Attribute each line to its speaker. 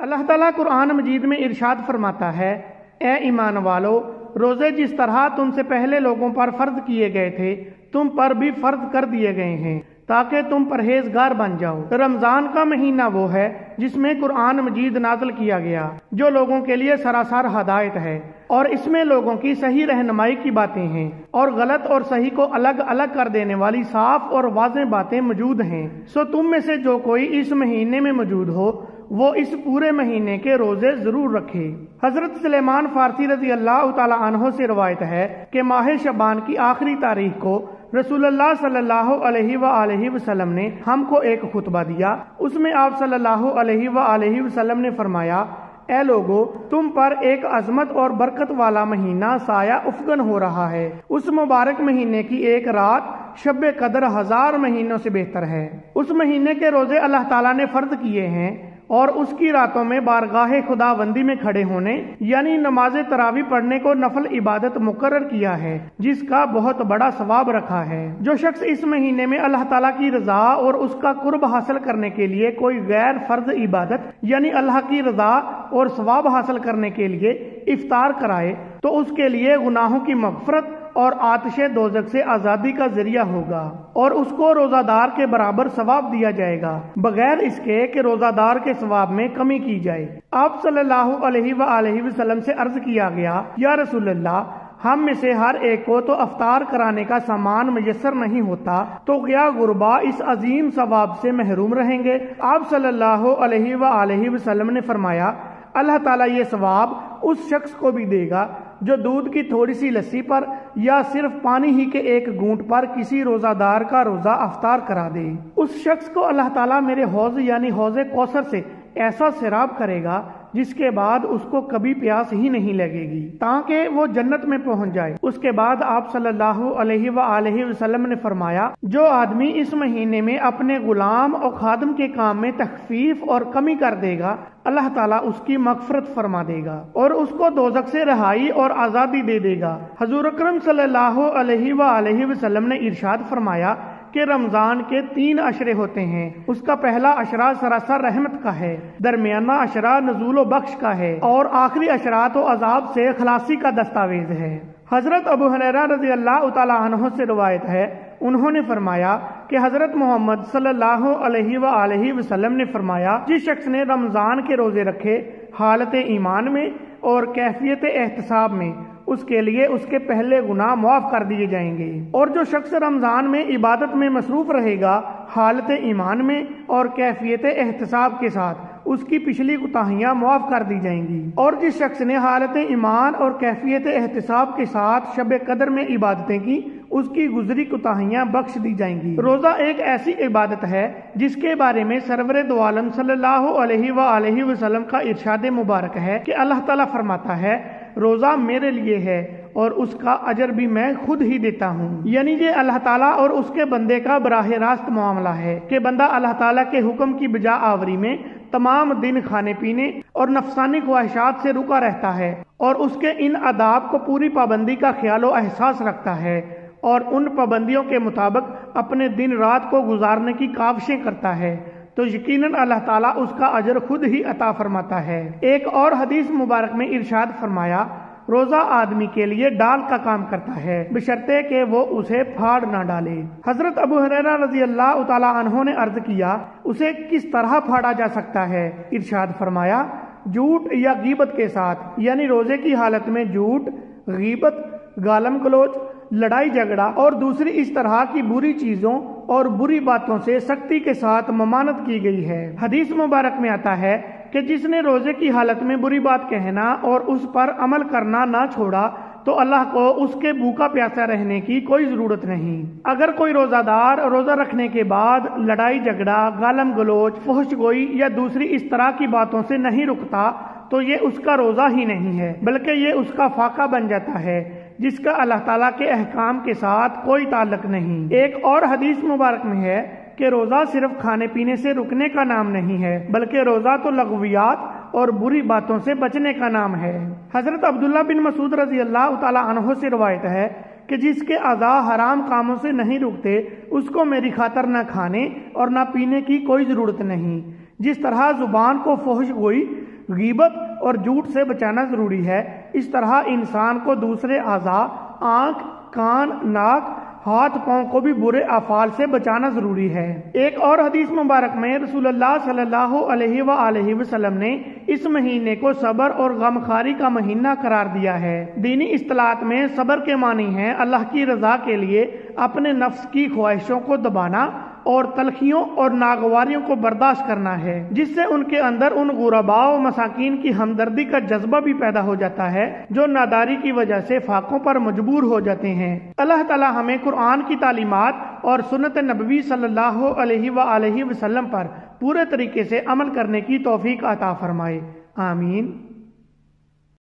Speaker 1: اللہ تعالیٰ قرآن مجید میں ارشاد فرماتا ہے، اے ایمان والو، روزے جس طرح تم سے پہلے لوگوں پر فرض کیے گئے تھے تم پر بھی فرض کر دیے گئے ہیں تاکہ تم پرہیزگار بن جاؤ۔ رمضان کا مہینہ وہ ہے جس میں قرآن مجید نازل کیا گیا، جو لوگوں کے لیے سراسر ہدایت ہے، اور اس میں لوگوں کی صحیح رہنمائی کی باتیں ہیں اور غلط اور صحیح کو الگ الگ کر دینے والی صاف اور واضح باتیں موجود ہیں۔ سو تم میں سے جو کوئی اس مہینے میں موجود ہو وہ اس پورے مہینے کے روزے ضرور رکھے۔ حضرت سلیمان فارسی رضی اللہ تعالی عنہ سے روایت ہے کہ ماہ شعبان کی آخری تاریخ کو رسول اللہ صلی اللہ علیہ وآلہ وسلم نے ہم کو ایک خطبہ دیا۔ اس میں آپ صلی اللہ علیہ وآلہ وسلم نے فرمایا، اے لوگو، تم پر ایک عظمت اور برکت والا مہینہ سایہ افغن ہو رہا ہے۔ اس مبارک مہینے کی ایک رات شب قدر 1000 مہینوں سے بہتر ہے۔ اس مہینے کے روزے اللہ تعالیٰ نے فرض کیے ہیں اور اس کی راتوں میں بارگاہ خداوندی میں کھڑے ہونے یعنی نماز تراویح پڑھنے کو نفل عبادت مقرر کیا ہے، جس کا بہت بڑا ثواب رکھا ہے۔ جو شخص اس مہینے میں اللہ تعالیٰ کی رضا اور اس کا قرب حاصل کرنے کے لیے کوئی غیر فرض عبادت یعنی اللہ کی رضا اور ثواب حاصل کرنے کے لیے افطار کرائے تو اس کے لیے گناہوں کی مغفرت اور آتش دوزخ سے آزادی کا ذریعہ ہوگا، اور اس کو روزہ دار کے برابر ثواب دیا جائے گا، بغیر اس کے کہ روزہ دار کے ثواب میں کمی کی جائے۔ آپ صلی اللہ علیہ وآلہ وسلم سے عرض کیا گیا، یا رسول اللہ، ہم میں سے ہر ایک کو تو افطار کرانے کا سامان میسر نہیں ہوتا، تو کیا غربا اس عظیم ثواب سے محروم رہیں گے؟ آپ صلی اللہ علیہ وآلہ وسلم نے فرمایا، اللہ تعالیٰ یہ ثواب اس شخص کو بھی دے گا جو دودھ کی تھوڑی سی لسی پر یا صرف پانی ہی کے ایک گھونٹ پر کسی روزہ دار کا روزہ افطار کرا دے۔ اس شخص کو اللہ تعالیٰ میرے حوض یعنی حوض کوثر سے ایسا سیراب کرے گا جس کے بعد اس کو کبھی پیاس ہی نہیں لگے گی تاکہ وہ جنت میں پہنچ جائے۔ اس کے بعد آپ صلی اللہ علیہ وآلہ وسلم نے فرمایا، جو آدمی اس مہینے میں اپنے غلام اور خادم کے کام میں تخفیف اور کمی کر دے گا، اللہ تعالیٰ اس کی مغفرت فرما دے گا اور اس کو دوزخ سے رہائی اور آزادی دے دے گا۔ حضور اکرم صلی اللہ علیہ وآلہ وسلم نے ارشاد فرمایا کہ رمضان کے 3 عشرے ہوتے ہیں۔ اس کا پہلا عشرہ سراسر رحمت کا ہے، درمیانہ عشرہ نزول و بخش کا ہے، اور آخری عشرہ تو عذاب سے خلاصی کا دستاویز ہے۔ حضرت ابو ہریرہ رضی اللہ تعالی عنہ سے روایت ہے، انہوں نے فرمایا کہ حضرت محمد صلی اللہ علیہ وآلہ وسلم نے فرمایا، جس شخص نے رمضان کے روزے رکھے حالت ایمان میں اور کیفیت احتساب میں، اس کے لیے اس کے پہلے گناہ معاف کر دیے جائیں گے، اور جو شخص رمضان میں عبادت میں مصروف رہے گا حالت ایمان میں اور کیفیت احتساب کے ساتھ، اس کی پچھلی کوتاہیاں معاف کر دی جائیں گی، اور جس شخص نے حالت ایمان اور کیفیت احتساب کے ساتھ شب قدر میں عبادتیں کی، اس کی گزری کوتاہیاں بخش دی جائیں گی۔ روزہ ایک ایسی عبادت ہے جس کے بارے میں سرور دو عالم صلی اللہ علیہ وآلہ وسلم کا ارشاد مبارک ہے کہ اللہ تعالیٰ فرماتا ہے، روزہ میرے لیے ہے اور اس کا اجر بھی میں خود ہی دیتا ہوں۔ یعنی یہ اللہ تعالیٰ اور اس کے بندے کا براہ راست معاملہ ہے کہ بندہ اللہ تعالیٰ کے حکم کی بجا آوری میں تمام دن کھانے پینے اور نفسانی خواہشات سے رکا رہتا ہے اور اس کے ان آداب کو پوری پابندی کا خیال و احساس رکھتا ہے اور ان پابندیوں کے مطابق اپنے دن رات کو گزارنے کی کاوشیں کرتا ہے، تو یقیناً اللہ تعالیٰ اس کا اجر خود ہی عطا فرماتا ہے۔ ایک اور حدیث مبارک میں ارشاد فرمایا، روزہ آدمی کے لیے ڈال کا کام کرتا ہے بشرطے کہ وہ اسے پھاڑ نہ ڈالے۔ حضرت ابو ہریرہ رضی اللہ تعالی عنہ نے عرض کیا، اسے کس طرح پھاڑا جا سکتا ہے؟ ارشاد فرمایا، جھوٹ یا غیبت کے ساتھ، یعنی روزے کی حالت میں جھوٹ، غیبت، گالم گلوچ، لڑائی جھگڑا اور دوسری اس طرح کی بری چیزوں اور بری باتوں سے سختی کے ساتھ ممانعت کی گئی ہے۔ حدیث مبارک میں آتا ہے کہ جس نے روزے کی حالت میں بری بات کہنا اور اس پر عمل کرنا نہ چھوڑا تو اللہ کو اس کے بھوکا پیاسا رہنے کی کوئی ضرورت نہیں۔ اگر کوئی روزہ دار روزہ رکھنے کے بعد لڑائی جھگڑا، گالم گلوچ، فحش گوئی یا دوسری اس طرح کی باتوں سے نہیں رکتا تو یہ اس کا روزہ ہی نہیں ہے، بلکہ یہ اس کا فاقہ بن جاتا ہے جس کا اللہ تعالیٰ کے احکام کے ساتھ کوئی تعلق نہیں۔ ایک اور حدیث مبارک میں ہے کہ روزہ صرف کھانے پینے سے رکنے کا نام نہیں ہے، بلکہ روزہ تو لغویات اور بری باتوں سے بچنے کا نام ہے۔ حضرت عبداللہ بن مسعود رضی اللہ تعالی عنہ سے روایت ہے کہ جس کے اعضاء حرام کاموں سے نہیں رکتے اس کو میری خاطر نہ کھانے اور نہ پینے کی کوئی ضرورت نہیں۔ جس طرح زبان کو فحش گوئی، غیبت اور جھوٹ سے بچانا ضروری ہے۔ اس طرح انسان کو دوسرے اعضاء آنکھ، کان، ناک، ہاتھ پاؤں کو بھی برے افعال سے بچانا ضروری ہے۔ ایک اور حدیث مبارک میں رسول اللہ صلی اللہ علیہ وآلہ وسلم نے اس مہینے کو صبر اور غمخواری کا مہینہ قرار دیا ہے۔ دینی اصطلاحات میں صبر کے معنی ہیں اللہ کی رضا کے لیے اپنے نفس کی خواہشوں کو دبانا اور تلخیوں اور ناگواریوں کو برداشت کرنا ہے، جس سے ان کے اندر ان غرباء و مساکین کی ہمدردی کا جذبہ بھی پیدا ہو جاتا ہے جو ناداری کی وجہ سے فاقوں پر مجبور ہو جاتے ہیں۔ اللہ تعالی ہمیں قرآن کی تعلیمات اور سنت نبوی صلی اللہ علیہ وآلہ وسلم پر پورے طریقے سے عمل کرنے کی توفیق عطا فرمائے، آمین۔